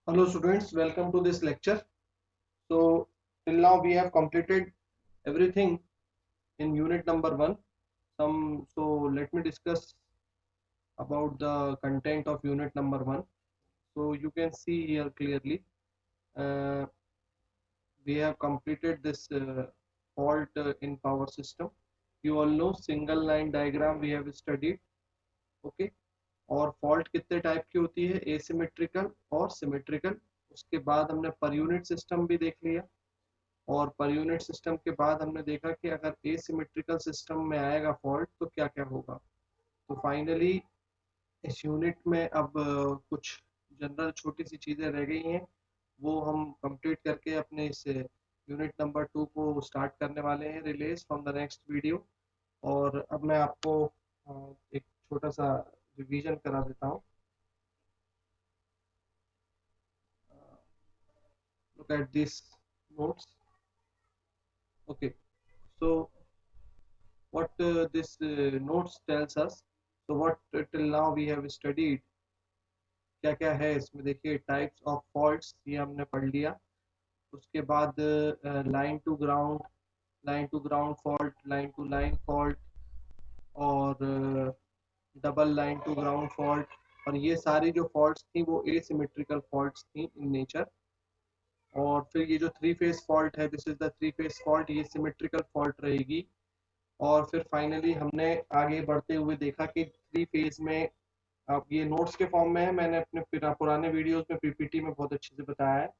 Hello students, welcome to this lecture. So till now we have completed everything in unit number 1. So let me discuss about the content of unit number 1. So you can see here clearly uh, we have completed this fault in power system. You all know single line diagram we have studied. Okay. और fault कितने type की होती है, asymmetrical और symmetrical. उसके बाद हमने per unit system भी देख लिया और पर यूनिट सिस्टम के बाद हमने देखा कि अगर एसिमेट्रिकल सिस्टम में आएगा फॉल्ट तो क्या क्या होगा. तो फाइनली इस यूनिट में अब कुछ जनरल छोटी सी चीज़ें रह गई हैं, वो हम कंप्लीट करके अपने इस यूनिट नंबर 2 को स्टार्ट करने वाले हैं release from the next video. और अब मैं आपको एक छोटा सा रिवीजन करा देता हूँ. Look at these notes. Okay, so what this notes tells us. So what till now we have studied, क्या क्या है इसमें देखिए. टाइप्स ऑफ फॉल्ट्स ये हमने पढ़ लिया. उसके बाद line to ground fault, line to line fault और double line to ground fault. और ये सारी जो फॉल्ट्स थी वो एसिमेट्रिकल फॉल्ट्स थी इन नेचर. और फिर ये जो थ्री फेज फॉल्ट है, this is the three phase fault, ये सिमेट्रिकल फॉल्ट रहेगी. और फिर फाइनली हमने आगे बढ़ते हुए देखा कि थ्री फेज में, अब ये नोट्स के फॉर्म में है, मैंने अपने पुराने वीडियोस में पीपीटी में बहुत अच्छे से बताया है.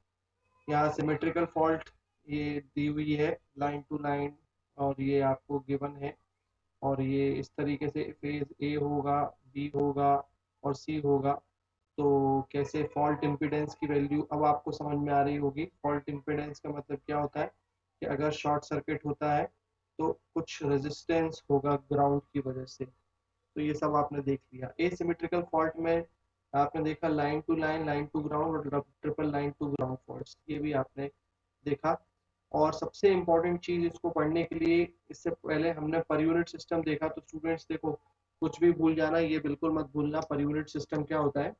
यहाँ सिमेट्रिकल फॉल्ट ये दी हुई है लाइन टू लाइन और ये आपको गिवन है. और ये इस तरीके से फेज ए होगा, बी होगा और सी होगा. तो कैसे फॉल्ट इम्पीडेंस की वैल्यू अब आपको समझ में आ रही होगी. फॉल्ट इम्पीडेंस का मतलब क्या होता है कि अगर शॉर्ट सर्किट होता है तो कुछ रेजिस्टेंस होगा ग्राउंड की वजह से. तो ये सब आपने देख लिया. एसिमेट्रिकल फॉल्ट में आपने देखा लाइन टू ग्राउंड और triple line to ground faults, ये भी आपने देखा. और सबसे इम्पोर्टेंट चीज इसको पढ़ने के लिए, इससे पहले हमने पर यूनिट सिस्टम देखा. तो स्टूडेंट्स देखो, कुछ भी भूल जाना ये बिल्कुल मत भूलना. पर यूनिट सिस्टम क्या होता है?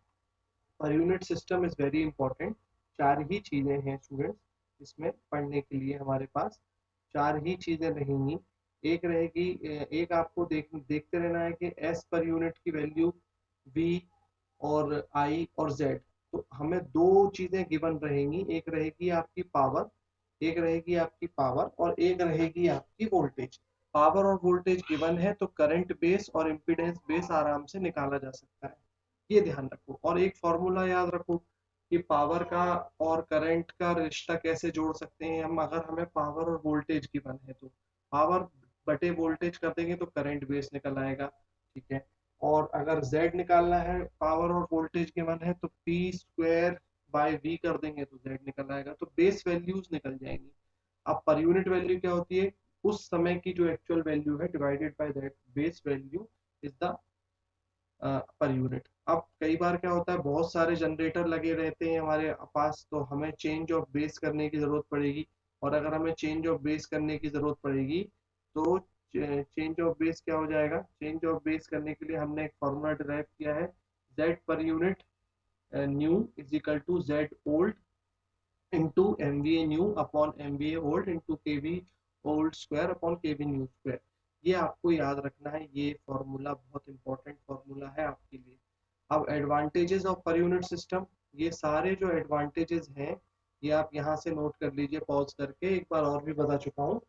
Per unit system is very important. चार ही चीजें हैं स्टूडेंट्स इसमें पढ़ने के लिए. हमारे पास चार ही चीजें रहेंगी. एक रहेगी, एक आपको देखते रहना है कि एस पर यूनिट की वैल्यू, वी और आई और जेड. तो हमें दो चीजें गिवन रहेंगी. एक रहेगी आपकी पावर और एक रहेगी आपकी वोल्टेज. पावर और वोल्टेज गिवन है तो करंट बेस और इम्पीडेंस बेस आराम से निकाला जा सकता है. ये ध्यान रखो. और एक फॉर्मूला याद रखो कि पावर का और करंट का रिश्ता कैसे जोड़ सकते हैं हम. अगर हमें पावर और वोल्टेज गिवन है तो पावर बटे वोल्टेज कर देंगे तो करंट बेस निकल आएगा. ठीक है. और अगर Z निकालना है, पावर और वोल्टेज गिवन है, तो पी स्क्वायर बाय वी कर देंगे तो Z निकल आएगा. तो बेस वैल्यूज निकल जाएंगी. अब पर यूनिट वैल्यू क्या होती है? उस समय की जो एक्चुअल वैल्यू है divided by that base value is the per unit. अब कई बार क्या होता है, बहुत सारे जनरेटर लगे रहते हैं हमारे पास, तो हमें चेंज ऑफ बेस करने की जरूरत पड़ेगी. और अगर हमें चेंज ऑफ बेस करने की जरूरत पड़ेगी तो चेंज ऑफ बेस क्या हो जाएगा? चेंज ऑफ बेस करने के लिए हमने एक फॉर्मूला डिराइव किया है. Z पर unit new is equal to Z old into MVA new upon MVA old into KV old square upon KV new square. ये आपको याद रखना है. ये फॉर्मूला बहुत इंपॉर्टेंट फॉर्मूला है आपके लिए. अब advantages of per unit system, ये सारे जो एडवांटेजेस हैं ये आप यहाँ से नोट कर लीजिए पॉज करके. एक बार और भी बता चुका हूँ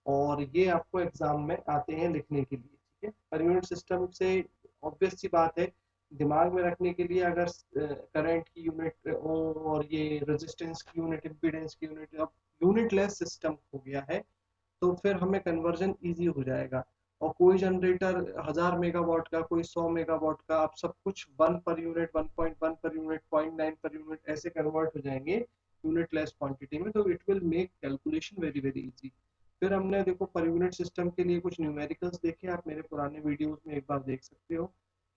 और ये आपको एग्जाम में आते हैं लिखने के लिए. ठीक है. पर यूनिट सिस्टम से ऑब्वियस सी बात है, दिमाग में रखने के लिए, अगर करंट की यूनिट और ये रेजिस्टेंस की यूनिट, इम्पीडेंस की यूनिट, अब यूनिट लेस सिस्टम हो गया है तो फिर हमें कन्वर्जन इजी हो जाएगा. और कोई जनरेटर 1000 मेगावाट का, कोई 100 मेगावाट का, आप सब कुछ 1 per unit, 1.1 per unit, 0.9 per unit ऐसे कन्वर्ट हो जाएंगे यूनिट लेस क्वांटिटी में. तो it will make calculation very very easy. फिर हमने देखो पर यूनिट सिस्टम के लिए कुछ न्यूमेरिकल्स देखे. आप मेरे पुराने वीडियोस में एक बार देख सकते हो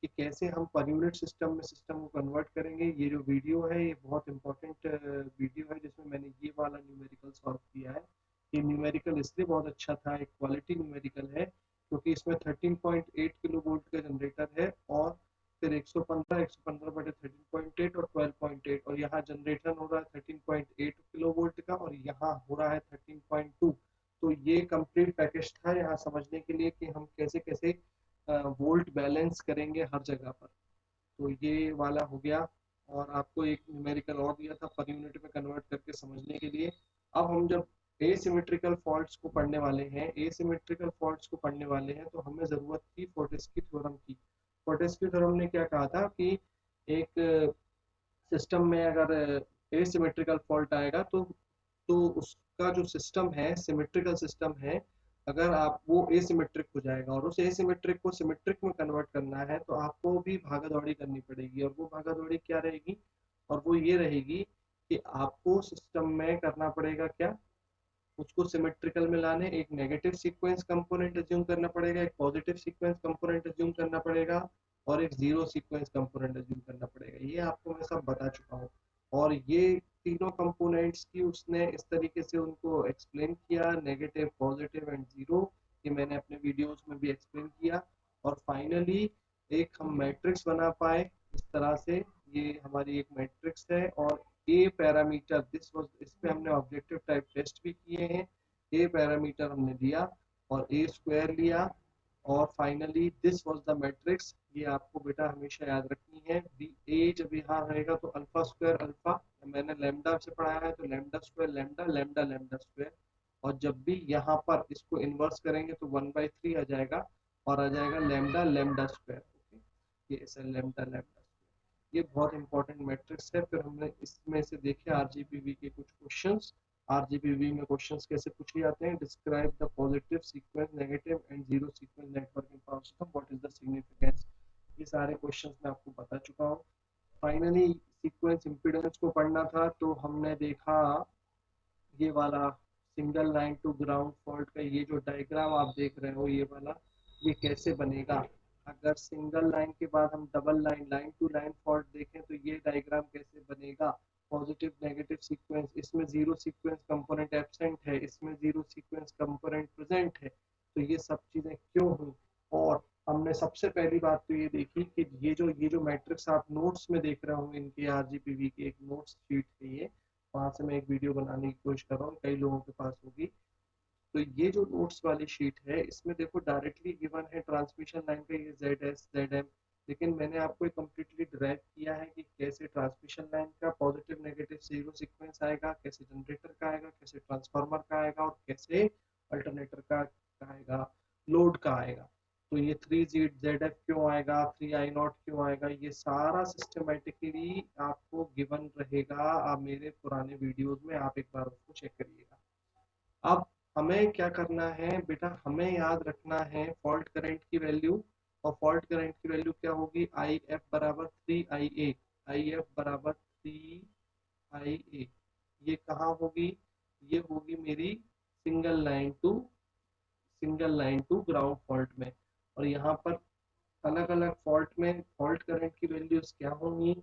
कि कैसे हम पर यूनिट सिस्टम में सिस्टम को कन्वर्ट करेंगे. ये जो वीडियो है ये बहुत इंपॉर्टेंट वीडियो है जिसमें मैंने ये वाला न्यूमेरिकल सॉल्व किया है. ये न्यूमेरिकल इसलिए बहुत अच्छा था, एक क्वालिटी न्यूमेरिकल है, क्योंकि इसमें 13.8 किलो वोल्ट का जनरेटर है और फिर 115, 115 बटे 13.8 और 12.8, और यहाँ जनरेशन हो रहा है 13.8 किलो वोल्ट का, और यहाँ हो रहा है 13.2। तो ये कंप्लीट पैकेज था यहाँ समझने के लिए कि हम कैसे कैसे वोल्ट बैलेंस करेंगे हर जगह पर। तो ये वाला हो गया, और आपको एक न्यूमेरिकल और दिया था पर यूनिट में कन्वर्ट करके समझने के लिए। अब हम जब एसिमेट्रिकल फॉल्ट्स को पढ़ने वाले हैं, एसिमेट्रिकल फॉल्ट्स को पढ़ने वाले हैं, तो हमें जरूरत थी फोर्टेस्क्यू थ्योरम की। फोर्टेस्क्यू थ्योरम ने क्या कहा था कि एक सिस्टम में अगर एसिमेट्रिकल फॉल्ट आएगा तो उसका जो सिस्टम है, सिमेट्रिकल सिस्टम है, अगर आप वो एसिमेट्रिक हो जाएगा, और उस एसिमेट्रिक को सिमेट्रिक में कन्वर्ट करना है तो आपको भी भागा दौड़ी करनी पड़ेगी। और वो भागा दौड़ी क्या रहेगी, और वो ये रहेगी कि आपको सिस्टम में करना पड़ेगा क्या, उसको सिमेट्रिकल में लाने एक नेगेटिव सीक्वेंस कंपोनेंट अज्यूम करना पड़ेगा, एक पॉजिटिव सीक्वेंस कंपोनेंट अज्यूम करना पड़ेगा, और एक जीरो सीक्वेंस कंपोनेंट अज्यूम करना पड़ेगा। ये आपको मैं सब बता चुका हूँ। और ये तीनों कंपोनेंट्स की उसने इस तरीके से उनको एक्सप्लेन किया, नेगेटिव, पॉजिटिव एंड जीरो, ये मैंने अपने वीडियोस में भी एक्सप्लेन किया। और फाइनली एक हम मैट्रिक्स बना पाए इस तरह से। ये हमारी एक मैट्रिक्स है, और ए पैरामीटर दिस वाज, इस पे हमने ऑब्जेक्टिव टाइप टेस्ट भी किए हैं। ए पैरामीटर हमने दिया और ए स्क्वायर लिया, और finally this was the matrix. ये आपको बेटा हमेशा याद रखनी है। बी ए जब यहाँ रहेगा तो अल्फा स्क्वायर अल्फा, मैंने लैम्डा से पढ़ाया है तो lambda square lambda, lambda lambda square. और जब भी यहाँ पर इसको इन्वर्स करेंगे तो 1/3 आ जाएगा, और आ जाएगा लैम्डा लैम्डा स्क्वायर। ओके, ये ऐसा लैम्डा लैम्डा, ये बहुत इंपॉर्टेंट मैट्रिक्स है। फिर हमने इसमें से देखे आरजीपीवी के कुछ क्वेश्चंस। आरजीपीवी में क्वेश्चंस कैसे पूछे जाते हैं, describe the positive sequence, negative and zero sequence network in power system, what is the significance, ये सारे क्वेश्चंस मैं आपको बता चुका हूँ। फाइनली सीक्वेंस इम्पीडेंस को पढ़ना था, तो हमने देखा ये वाला single line to ground fault का ये जो डायग्राम आप देख रहे हो, ये वाला, ये कैसे बनेगा। अगर सिंगल लाइन के बाद हम double line, line to line fault देखें तो ये डायग्राम कैसे बनेगा। पॉजिटिव नेगेटिव सीक्वेंस, इसमें जीरो सीक्वेंस कंपोनेंट एब्सेंट है, इसमें जीरो सीक्वेंस कंपोनेंट प्रेजेंट है, तो ये सब चीजें क्यों हुई। और हमने सबसे पहली बात तो ये देखी कि ये जो मैट्रिक्स आप नोट्स में देख रहे होंगे, इनके आरजीपीवी की एक नोट्स शीट है ये, वहां से मैं एक वीडियो बनाने की कोशिश कर रहा हूँ, कई लोगों के पास होगी। तो ये जो नोट्स वाली शीट है, इसमें देखो डायरेक्टली गिवन है ट्रांसमिशन लाइन का ये जेड एस जेड एम, लेकिन मैंने आपको कम्प्लीटली डिराइव किया है कि कैसे ट्रांसमिशन लाइन का पॉजिटिव नेगेटिव जीरो सीक्वेंस आएगा, कैसे जनरेटर का आएगा, कैसे ट्रांसफार्मर का आएगा, और कैसे अल्टरनेटर का आएगा, लोड का आएगा। तो ये 3 ZF क्यों आएगा, 3I0 क्यों आएगा, ये सारा सिस्टमेटिकली आपको गिवन रहेगा। आप मेरे पुराने वीडियोस में आप एक बार उसको चेक करिएगा। अब हमें क्या करना है बेटा, हमें याद रखना है फॉल्ट करंट की वैल्यू। और फॉल्ट करंट की वैल्यू क्या होगी, आई एफ बराबर 3IA, आई एफ बराबर 3IA। ये कहाँ होगी, ये होगी मेरी single line to ground fault में। और यहाँ पर अलग अलग फॉल्ट में फॉल्ट करंट की वैल्यूज क्या होंगी,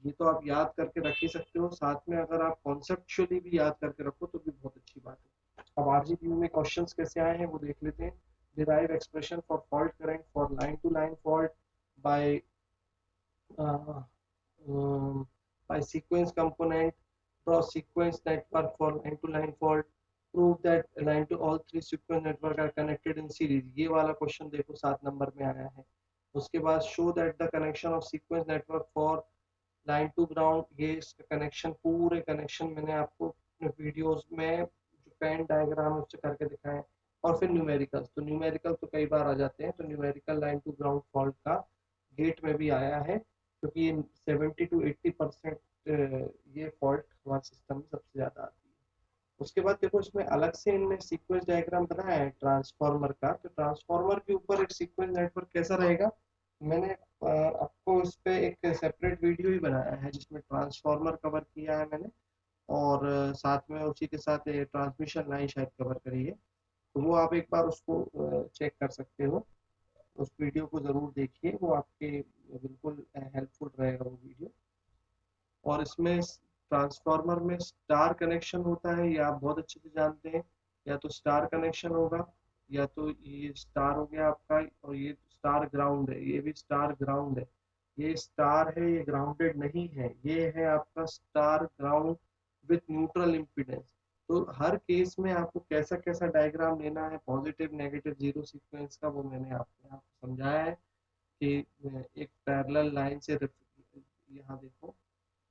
ये तो आप याद करके रख ही सकते हो, साथ में अगर आप कॉन्सेप्चुअली भी याद करके रखो तो भी बहुत अच्छी बात है। अब आरजीपीयू में क्वेश्चंस कैसे आए हैं वो देख लेते हैं। Derive expression for fault current for line to line fault by sequence component, draw sequence network for line to line fault, prove that line to all three sequence network are connected in series। ये वाला question देखो 7 number में आया है। उसके बाद show that the connection of sequence network for line to ground, ये इसका कनेक्शन, पूरे कनेक्शन मैंने आपको वीडियोस में जो पेन डायग्राम उससे करके दिखाए। और फिर न्यूमेरिकल, तो न्यूमेरिकल तो कई बार आ जाते हैं, तो numerical line to ground fault का गेट में भी आया है, क्योंकि ये 70 to 80% ये फॉल्ट हमारे सिस्टम में सबसे ज्यादा आती है। उसके बाद देखो इसमें अलग से इनने सीक्वेंस डायग्राम बनाया है ट्रांसफार्मर का, तो ट्रांसफार्मर के ऊपर एक सीक्वेंस नेटवर्क कैसा रहेगा, मैंने आपको इस पे एक सेपरेट वीडियो ही बनाया है जिसमें ट्रांसफार्मर कवर किया है मैंने, और साथ में उसी के साथ ट्रांसमिशन लाइन शायद कवर करी है। तो वो आप एक बार उसको चेक कर सकते हो, उस वीडियो को जरूर देखिए, वो आपके बिल्कुल हेल्पफुल रहेगा वो वीडियो। और इसमें ट्रांसफार्मर में स्टार कनेक्शन होता है, ये आप बहुत अच्छे से जानते हैं। या तो स्टार कनेक्शन होगा, या तो ये स्टार हो गया आपका, और ये स्टार ग्राउंड है, ये भी स्टार ग्राउंड है। ये स्टार है, ये ग्राउंडेड नहीं है, ये है आपका star ground with neutral impedance. तो हर केस में आपको कैसा कैसा डायग्राम लेना है पॉजिटिव नेगेटिव जीरो सीक्वेंस का, वो मैंने आपको यहाँ पे समझाया है कि एक पैरेलल लाइन से यहाँ देखो,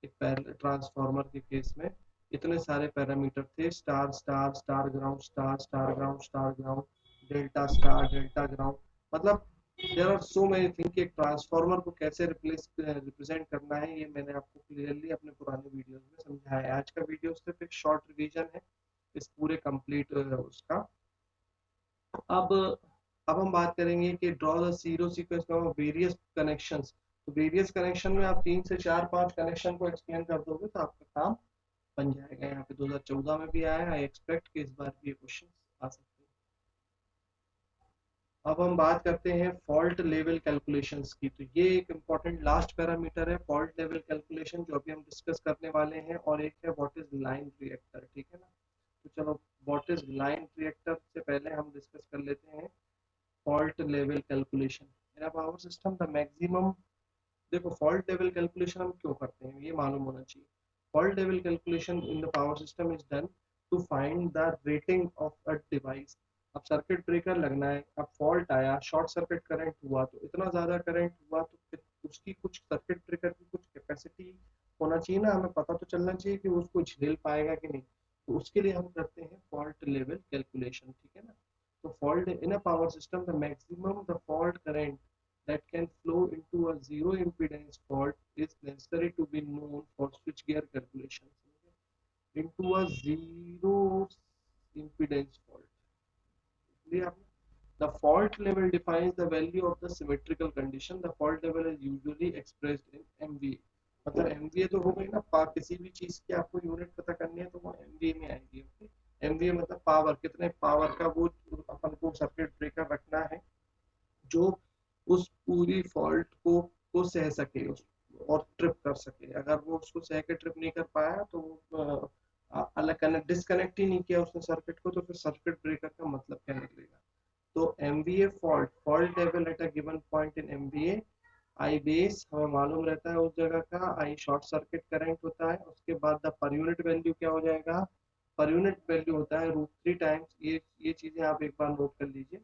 एक पैरेलल ट्रांसफार्मर के केस में इतने सारे पैरामीटर थे, star star star ground star star ground star ground delta star delta ground, मतलब there are so many thing. एक ट्रांसफार्मर को कैसे रिप्रेजेंट करना है ये मैंने आपको क्लियरली अपने पुराने वीडियोस में समझाया है। आज का वीडियो सिर्फ एक शॉर्ट रिवीजन है इस पूरे कंप्लीट उसका। अब अब हम बात करेंगे कि draw the zero sequence of various connections. तो वेरियस कनेक्शन में आप 3 से 4 5 कनेक्शन को एक्सप्लेन कर दोगे तो आपका काम बन जाएगा। यहाँ पे 2014 में भी आया, आई एक्सपेक्ट कि इस बार भी ये क्वेश्चन आ सकते हैं। अब हम बात करते हैं फॉल्ट लेवल कैलकुलेशंस की। तो ये एक इम्पॉर्टेंट लास्ट पैरामीटर है फॉल्ट लेवल कैलकुलेशन जो अभी हम डिस्कस करने वाले हैं, और एक है व्हाट इज लाइन रिएक्टर, ठीक है ना। तो चलो व्हाट इज लाइन रिएक्टर से पहले हम डिस्कस कर लेते हैं fault level calculation in a power system the maximum. देखो फॉल्ट लेवल कैलकुलेशन हम क्यों करते हैं ये मालूम होना चाहिए। Fault level calculation in the power system is done to find the rating of a device. अब सर्किट ब्रेकर लगना है, अब फॉल्ट आया, शॉर्ट सर्किट करंट हुआ, तो इतना ज्यादा करंट हुआ तो फिर उसकी कुछ सर्किट ब्रेकर की कुछ कैपेसिटी होना चाहिए ना, हमें पता तो चलना चाहिए कि उसको झेल पाएगा कि नहीं। तो उसके लिए हम करते हैं फॉल्ट लेवल कैलकुलेशन, ठीक है ना। तो fault in a power system the maximum the fault current that can flow into a zero impedance fault is necessary to be known for switchgear calculations into a zero impedance fault। The fault level defines the value of the symmetrical condition। The fault level is usually expressed in MVA। मतलब MVA तो हो गई ना, किसी भी चीज की आपको यूनिट पता करनी है तो वो MVA में आएगी। MVA मतलब पावर, कितने पावर का वो अपन को सर्किट ब्रेकर रखना है जो उस पूरी फॉल्ट को सह सके और ट्रिप कर सके। अगर वो उसको सह के ट्रिप नहीं कर पाया तो अलग कनेक्ट डिस्कनेक्ट ही नहीं किया उसने सर्किट को, तो फिर सर्किट ब्रेकर का मतलब क्या निकलेगा। तो MVA fault fault level at a given point in MVA. I base हमें मालूम रहता है उस जगह का, आई शॉर्ट सर्किट करंट होता है, उसके बाद द पर यूनिट वैल्यू क्या हो जाएगा, पर यूनिट वैल्यू होता है √3 टाइम्स। ये चीजें आप एक बार नोट कर लीजिए।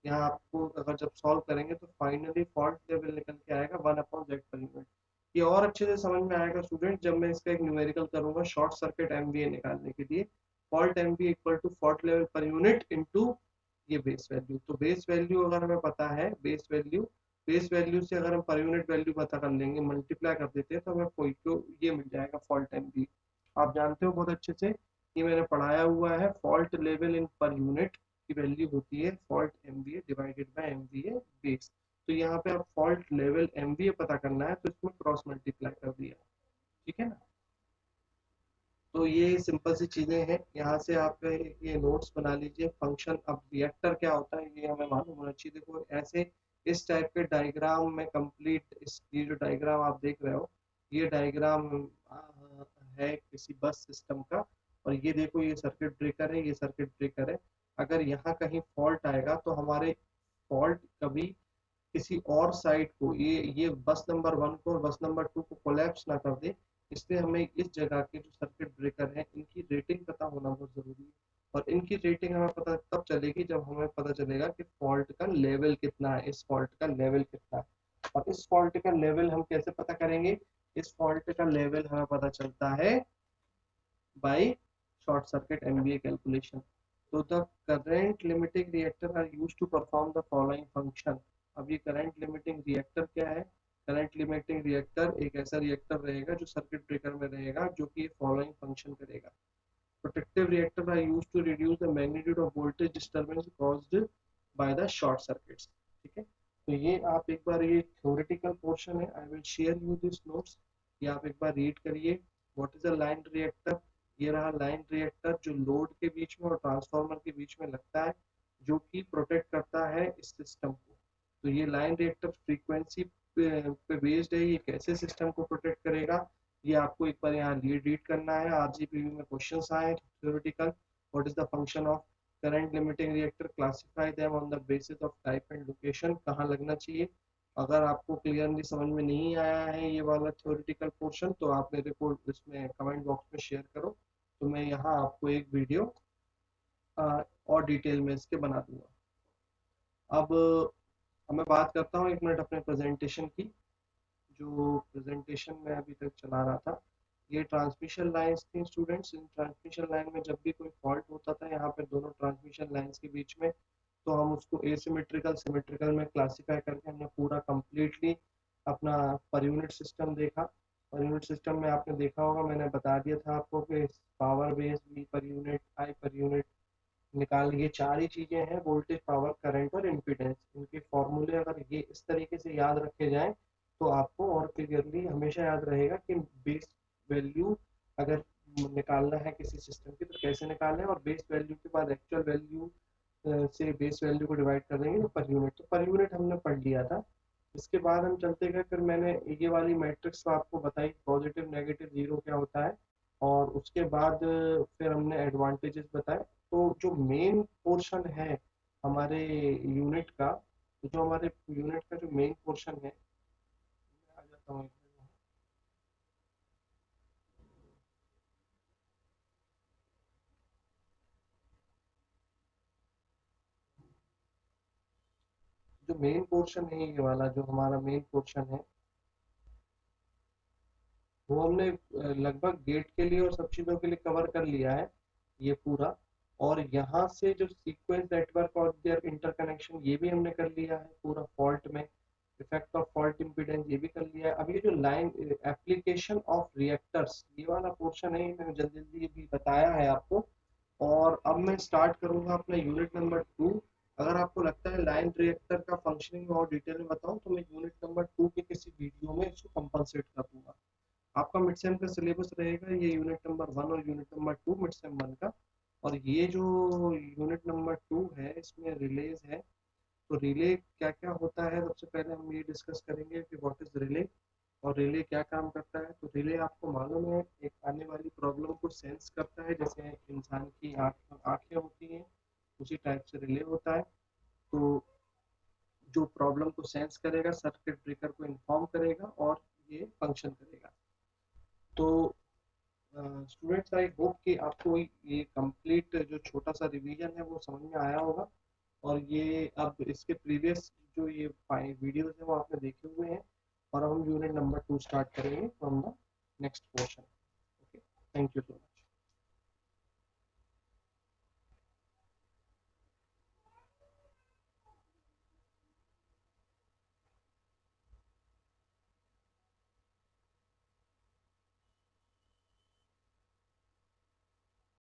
यहाँ आपको अगर जब सॉल्व करेंगे तो फाइनली फॉल्ट लेवल निकल के आएगा 1/Z पर यूनिट। ये और अच्छे से समझ में आएगा स्टूडेंट जब मैं इसका एक न्यूमेरिकल करूंगा शॉर्ट सर्किट एमवीए निकालने के लिए। Fault MVA equal to fault level per unit into ये बेस वैल्यू। तो बेस वैल्यू अगर हमें पता है, बेस वैल्यू से अगर हम पर यूनिट वैल्यू पता कर लेंगे, मल्टीप्लाई कर देते हैं तो हमें कोई तो ये मिल जाएगा फॉल्ट एमवीए। आप जानते हो बहुत अच्छे से, ये मैंने पढ़ाया हुआ है। Fault level in per unit की वैल्यू होती है fault MVA divided by MVA base. तो यहाँ पे आप फॉल्ट लेवल एमवीए पता करना है तो इसमें क्रॉस मल्टीप्लाई कर दिया, ठीक है ना। तो ये सिंपल सी चीजें हैं, यहाँ से आप ये नोट्स बना लीजिए। फंक्शन अब रिएक्टर क्या होता है ये हमें मालूम होना चाहिए। देखो ऐसे इस टाइप के डायग्राम में कंप्लीट ये जो डायग्राम आप देख रहे हो ये डायग्राम है किसी बस सिस्टम का। और ये देखो ये सर्किट ब्रेकर है, ये सर्किट ब्रेकर है। अगर यहाँ कहीं फॉल्ट आएगा तो हमारे फॉल्ट कभी किसी और साइड को, ये बस नंबर 1 को और बस नंबर 2 को कोलैप्स ना कर दे, इसलिए हमें इस जगह के जो सर्किट ब्रेकर हैं इनकी रेटिंग पता होना बहुत जरूरी है। और इनकी रेटिंग हमें पता तब चलेगी जब हमें पता चलेगा कि फॉल्ट का लेवल कितना है, इस फॉल्ट का लेवल कितना है। और इस फॉल्ट का लेवल हम कैसे पता करेंगे, इस फॉल्ट का लेवल हमें पता चलता है by short circuit MVA calculation. तो the current limiting reactor are used to perform the following function. अब ये करंट लिमिटिंग रिएक्टर क्या है, करंट लिमिटिंग रिएक्टर एक ऐसा रिएक्टर रहेगा जो सर्किट ब्रेकर में रहेगा जो कि फॉलोइंग फंक्शन करेगा। Protective reactor are used to reduce the magnitude of voltage disturbance caused by the short circuits, ठीक है। तो ये आप एक बार, ये थ्योरेटिकल पोर्शन है, I will share you this notes, ये आप एक बार रीड करिए। What is a line reactor, ये रहा लाइन रिएक्टर जो लोड के बीच में और ट्रांसफार्मर के बीच में लगता है, जो कि प्रोटेक्ट करता है इस सिस्टम को। तो ये लाइन रिएक्टर फ्रीक्वेंसी पे बेस्ड है, ये कैसे सिस्टम को प्रोटेक्ट करेगा ये आपको एक बार यहाँ रीड करना है। आरजीपीवी में क्वेश्चंस आए theoretical. What is the function of current limiting reactor, classify them on the basis of type and location, कहाँ लगना चाहिए, अगर आपको क्लियरली समझ में नहीं आया है ये वाला थ्योरेटिकल पोर्शन तो आप मेरे को इसमें कमेंट बॉक्स में शेयर करो, तो मैं यहाँ आपको एक वीडियो और डिटेल में इसके बना दूंगा। अब मैं बात करता हूँ 1 मिनट अपने प्रेजेंटेशन की। जो प्रेजेंटेशन मैं अभी तक चला रहा था, ये ट्रांसमिशन लाइंस थी स्टूडेंट्स। इन ट्रांसमिशन लाइन में जब भी कोई फॉल्ट होता था यहाँ पे दोनों ट्रांसमिशन लाइंस के बीच में, तो हम उसको एसिमेट्रिकल सिमेट्रिकल में क्लासिफाई करके हमने पूरा कंप्लीटली अपना पर यूनिट सिस्टम देखा। पर यूनिट सिस्टम में आपने देखा होगा, मैंने बता दिया था आपको कि power base, V per unit, I per unit निकाल, ये चार ही चीजें हैं, वोल्टेज, पावर, करंट और इम्पीडेंस। इनके फॉर्मूले अगर ये इस तरीके से याद रखे जाएं तो आपको और क्लियरली हमेशा याद रहेगा कि बेस वैल्यू अगर निकालना है किसी सिस्टम की तो कैसे निकालना है, और बेस वैल्यू के बाद एक्चुअल वैल्यू से बेस वैल्यू को डिवाइड कर देंगे तो पर यूनिट। तो पर यूनिट हमने पढ़ लिया था। इसके बाद हम चलते गए, फिर मैंने ये वाली मैट्रिक्स तो आपको बताई, पॉजिटिव नेगेटिव जीरो क्या होता है, और उसके बाद फिर हमने एडवांटेजेस बताए। तो जो मेन पोर्शन है हमारे यूनिट का, जो हमारे यूनिट का जो मेन पोर्शन है, मैं आ जाता हूँ जो मेन पोर्शन है ये वाला जो हमारा मेन पोर्शन है, वो हमने लगभग गेट के लिए और सब चीज़ों के लिए कवर कर लिया है ये पूरा। और यहाँ से जो सीक्वेंस नेटवर्क और देयर इंटरकनेक्शन ये भी हमने कर लिया है पूरा, फॉल्ट में इफेक्ट ऑफ फॉल्ट इम्पीडेंस ये भी कर लिया है। अब ये जो लाइन एप्लीकेशन ऑफ रिएक्टर्स ये वाला पोर्शन है, ये मैंने जल्दी जल्दी भी बताया है आपको। और अब मैं स्टार्ट करूंगा अपना यूनिट नंबर 2। अगर आपको लगता है लाइन रिएक्टर का फंक्शनिंग और डिटेल में बताऊं तो मैं यूनिट नंबर 2 के किसी वीडियो में इसको कंपनसेट कर दूंगा। आपका मिड सेम का सिलेबस रहेगा ये यूनिट नंबर 1 और यूनिट नंबर 2 मिड सेम 1 का। और ये जो यूनिट नंबर 2 है इसमें रिलेज है। तो रिले क्या क्या होता है, सबसे पहले हम ये डिस्कस करेंगे कि व्हाट इज रिले और रिले क्या काम करता है। तो रिले आपको मालूम है एक आने वाली प्रॉब्लम को सेंस करता है, जैसे इंसान की आंखें होती हैं, उसी टाइप से रिले होता है। तो जो प्रॉब्लम को सेंस करेगा, सर्किट ब्रेकर को इन्फॉर्म करेगा और ये फंक्शन करेगा। तो स्टूडेंट्स आई होप कि आपको ये कंप्लीट जो छोटा सा रिवीजन है वो समझ में आया होगा। और ये अब इसके प्रीवियस जो ये वीडियोस हैं वो आपने देखे हुए हैं। और अब हम यूनिट नंबर 2 स्टार्ट करेंगे फ्रॉम द नेक्स्ट पोर्शन।